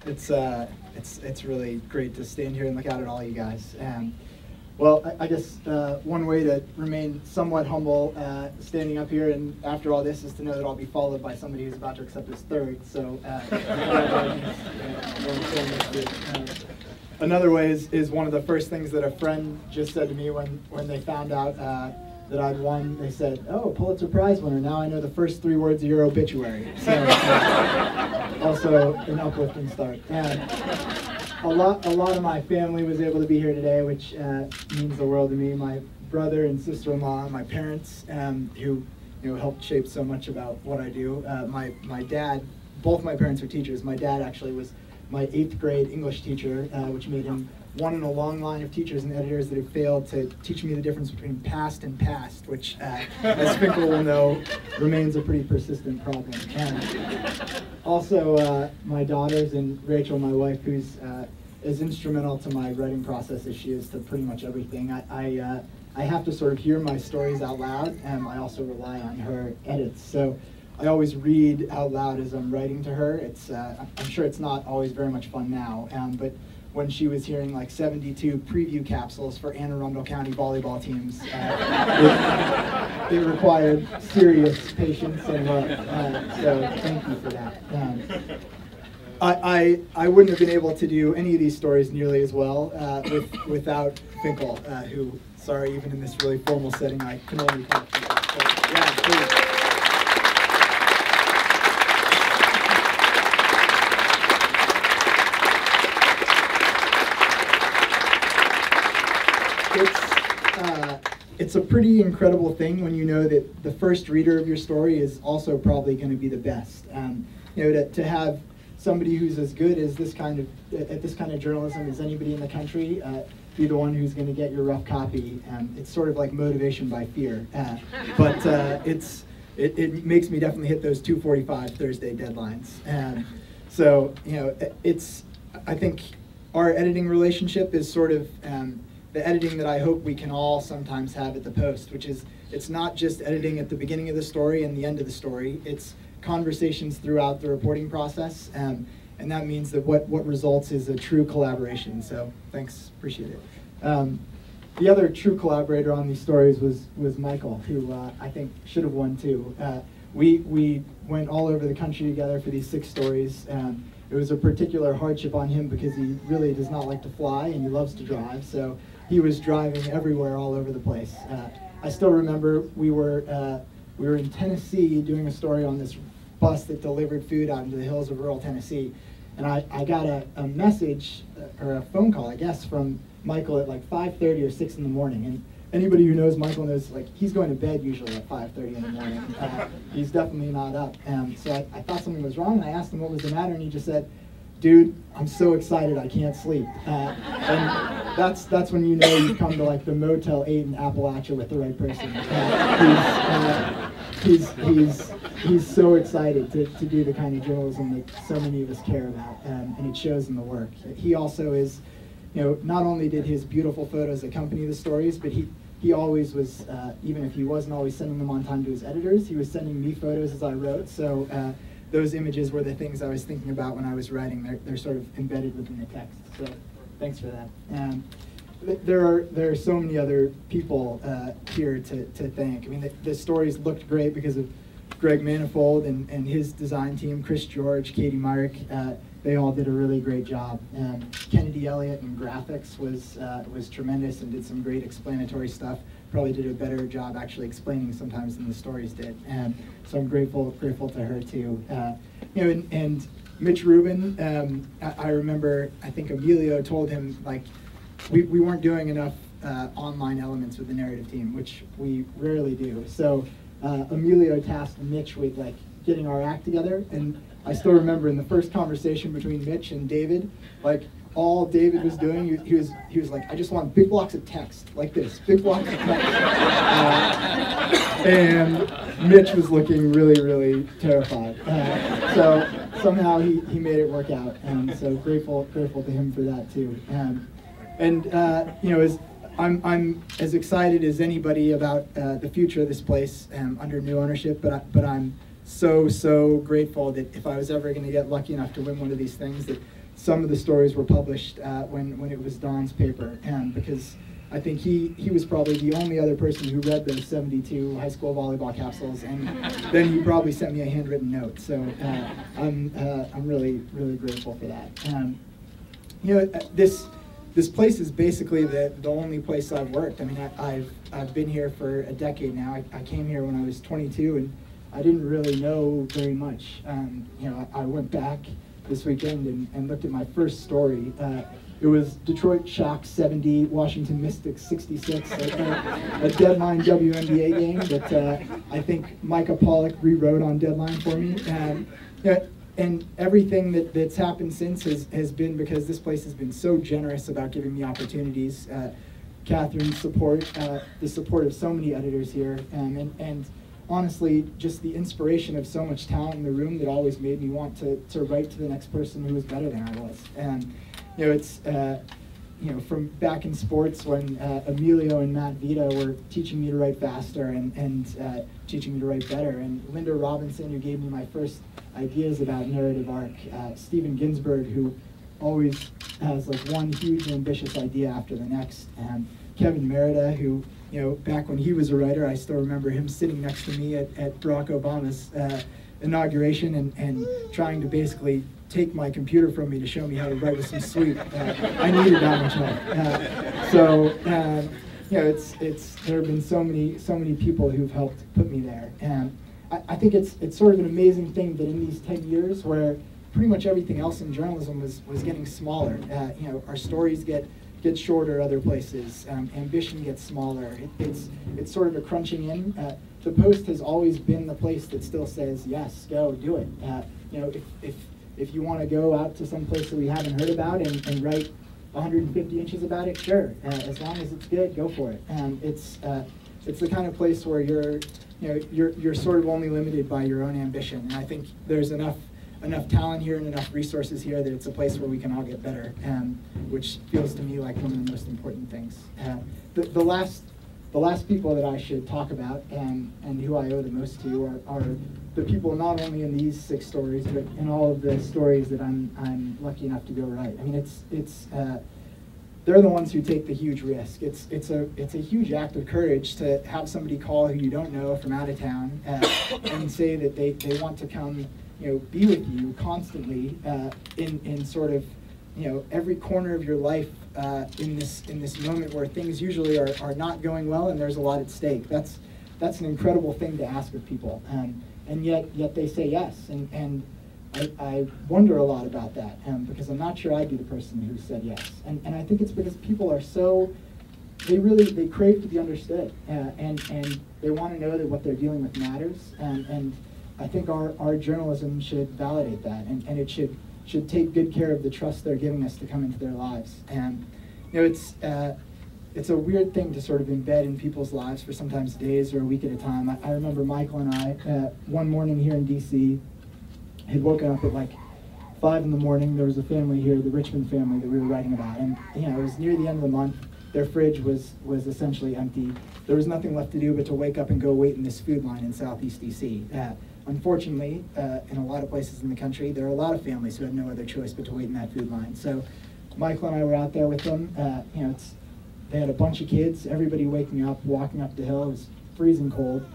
It's really great to stand here and look out at all you guys. Well, I guess one way to remain somewhat humble standing up here and after all this is to know that I'll be followed by somebody who's about to accept his third. So another way is one of the first things that a friend just said to me when they found out that I'd won. They said, "Oh, Pulitzer Prize winner, now I know the first 3 words of your obituary." So also an uplifting start. And a lot of my family was able to be here today, which means the world to me. My brother and sister-in-law, my parents, who helped shape so much about what I do. My dad, both my parents are teachers. My dad actually was my 8th grade English teacher, which made him one in a long line of teachers and editors that have failed to teach me the difference between past and past, which, as Finkel will know, remains a pretty persistent problem. And also, my daughters and Rachel, my wife, who's as instrumental to my writing process as she is to pretty much everything. I have to sort of hear my stories out loud, and I also rely on her edits. So I always read out loud as I'm writing to her. I'm sure it's not always very much fun now, but when she was hearing like 72 preview capsules for Anne Arundel County volleyball teams, it required serious patience and love. So thank you for that. I wouldn't have been able to do any of these stories nearly as well without Finkel, who, sorry, even in this really formal setting, I can only talk to. So, yeah, please. It's a pretty incredible thing when you know that the first reader of your story is also probably going to be the best. To have somebody who's as good as this kind of journalism as anybody in the country be the one who's going to get your rough copy. It's sort of like motivation by fear, but it makes me definitely hit those 2:45 Thursday deadlines. So I think our editing relationship is sort of the editing that I hope we can all sometimes have at the Post, which is it's not just editing at the beginning of the story and the end of the story. It's conversations throughout the reporting process, and that means that what results is a true collaboration. So thanks, appreciate it. The other true collaborator on these stories was Michael, who I think should have won too. We went all over the country together for these 6 stories. It was a particular hardship on him because he really does not like to fly and he loves to drive. So he was driving everywhere, all over the place. I still remember we were in Tennessee doing a story on this bus that delivered food out into the hills of rural Tennessee, and I got a message or a phone call, I guess, from Michael at like 5:30 or 6 in the morning. And anybody who knows Michael knows he's going to bed usually at 5:30 in the morning. He's definitely not up. So I thought something was wrong, and I asked him what was the matter, and he just said, "Dude, I'm so excited I can't sleep." And that's when you know you've come to the Motel 8 in Appalachia with the right person. He's so excited to do the kind of journalism that so many of us care about, and it shows in the work. He also is, not only did his beautiful photos accompany the stories, but he always was, even if he wasn't always sending them on time to his editors, he was sending me photos as I wrote. So those images were the things I was thinking about when I was writing. They're sort of embedded within the text. So thanks for that. There are so many other people here to thank. I mean, the stories looked great because of Greg Manifold and his design team, Chris George, Katie Myrick. They all did a really great job. Kennedy Elliott in graphics was tremendous and did some great explanatory stuff. Probably did a better job actually explaining sometimes than the stories did. So I'm grateful to her too. And Mitch Rubin, I remember, I think Emilio told him we weren't doing enough online elements with the narrative team, which we rarely do. So Emilio tasked Mitch with getting our act together, and I still remember in the first conversation between Mitch and David, all David was doing, he was like, "I just want big blocks of text, like this, big blocks of text." And Mitch was looking really, really terrified. So somehow he made it work out, and so grateful to him for that too. I'm as excited as anybody about the future of this place under new ownership, but I'm so grateful that if I was ever going to get lucky enough to win one of these things, that some of the stories were published when it was Don's paper, because I think he was probably the only other person who read those 72 high school volleyball capsules, and then he probably sent me a handwritten note. So I'm really grateful for that. This place is basically the only place I've worked. I mean, I've been here for a decade now. I came here when I was 22, and I didn't really know very much. I went back this weekend and looked at my first story. It was Detroit Shock 70, Washington Mystics 66, a Deadline WNBA game that I think Micah Pollock rewrote on Deadline for me. And everything that's happened since has been because this place has been so generous about giving me opportunities. Catherine's support, the support of so many editors here, and honestly, just the inspiration of so much talent in the room that always made me want to write to the next person who was better than I was. And it's from back in sports when Emilio and Matt Vita were teaching me to write faster and teaching me to write better, and Linda Robinson, who gave me my first ideas about narrative arc, Stephen Ginsberg, who always has like one huge ambitious idea after the next, and Kevin Merida, who back when he was a writer, I still remember him sitting next to me at Barack Obama's inauguration and trying to basically take my computer from me to show me how to write with some sweet. I needed that much help. There have been so many people who've helped put me there, and I think it's sort of an amazing thing that in these 10 years where pretty much everything else in journalism was getting smaller, our stories get shorter other places, ambition gets smaller, it's sort of a crunching in. The Post has always been the place that still says, yes, go, do it. If you want to go out to some place that we haven't heard about and write 150 inches about it, sure, as long as it's good, go for it. It's the kind of place where you're sort of only limited by your own ambition, and I think there's enough talent here and enough resources here that it's a place where we can all get better, which feels to me like one of the most important things. The last people that I should talk about and who I owe the most to are the people not only in these 6 stories, but in all of the stories that I'm lucky enough to go write. I mean, they're the ones who take the huge risk. It's a huge act of courage to have somebody call who you don't know from out of town and say that they want to come be with you constantly in sort of every corner of your life in this moment where things usually are not going well and there's a lot at stake. That's an incredible thing to ask of people, and yet they say yes, and I wonder a lot about that, because I'm not sure I'd be the person who said yes, and I think it's because people are they crave to be understood, and they want to know that what they're dealing with matters, and I think our journalism should validate that, and it should take good care of the trust they're giving us to come into their lives. And it's a weird thing to sort of embed in people's lives for sometimes days or a week at a time. I remember Michael and I, one morning here in DC, had woken up at like 5 in the morning. There was a family here, the Richmond family, that we were writing about, and it was near the end of the month. Their fridge was essentially empty. There was nothing left to do but to wake up and go wait in this food line in Southeast DC. Unfortunately, in a lot of places in the country, there are a lot of families who had no other choice but to wait in that food line. So Michael and I were out there with them. They had a bunch of kids, everybody waking up, walking up the hill. It was freezing cold.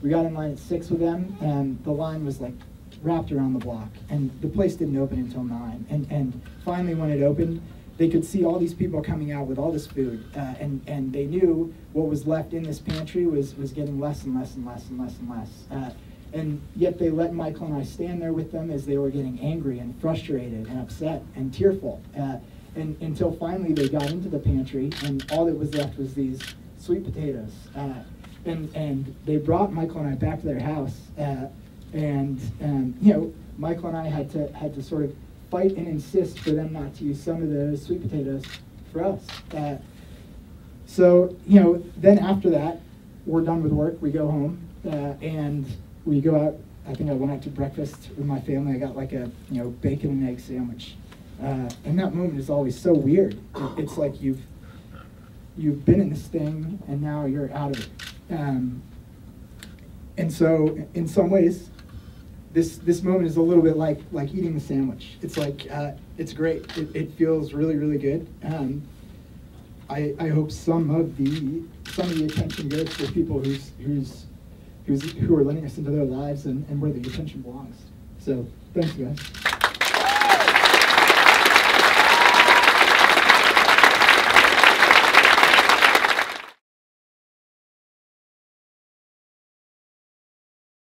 We got in line at 6 with them, and the line was like wrapped around the block, and the place didn't open until 9. And finally, when it opened, they could see all these people coming out with all this food, and they knew what was left in this pantry was getting less and less and less and less and less. And yet they let Michael and I stand there with them as they were getting angry and frustrated and upset and tearful. And until finally they got into the pantry, and all that was left was these sweet potatoes. And they brought Michael and I back to their house, Michael and I had to sort of fight and insist for them not to use some of those sweet potatoes for us. Then after that, we're done with work, we go home, and we go out. I think I went out to breakfast with my family. I got like a bacon and egg sandwich. And that moment is always so weird. It's like you've been in this thing and now you're out of it. And so in some ways, this moment is a little bit like eating the sandwich. It's like it's great. It feels really, really good. I hope some of the attention goes to people who are letting us into their lives and where the attention belongs. So thanks, guys.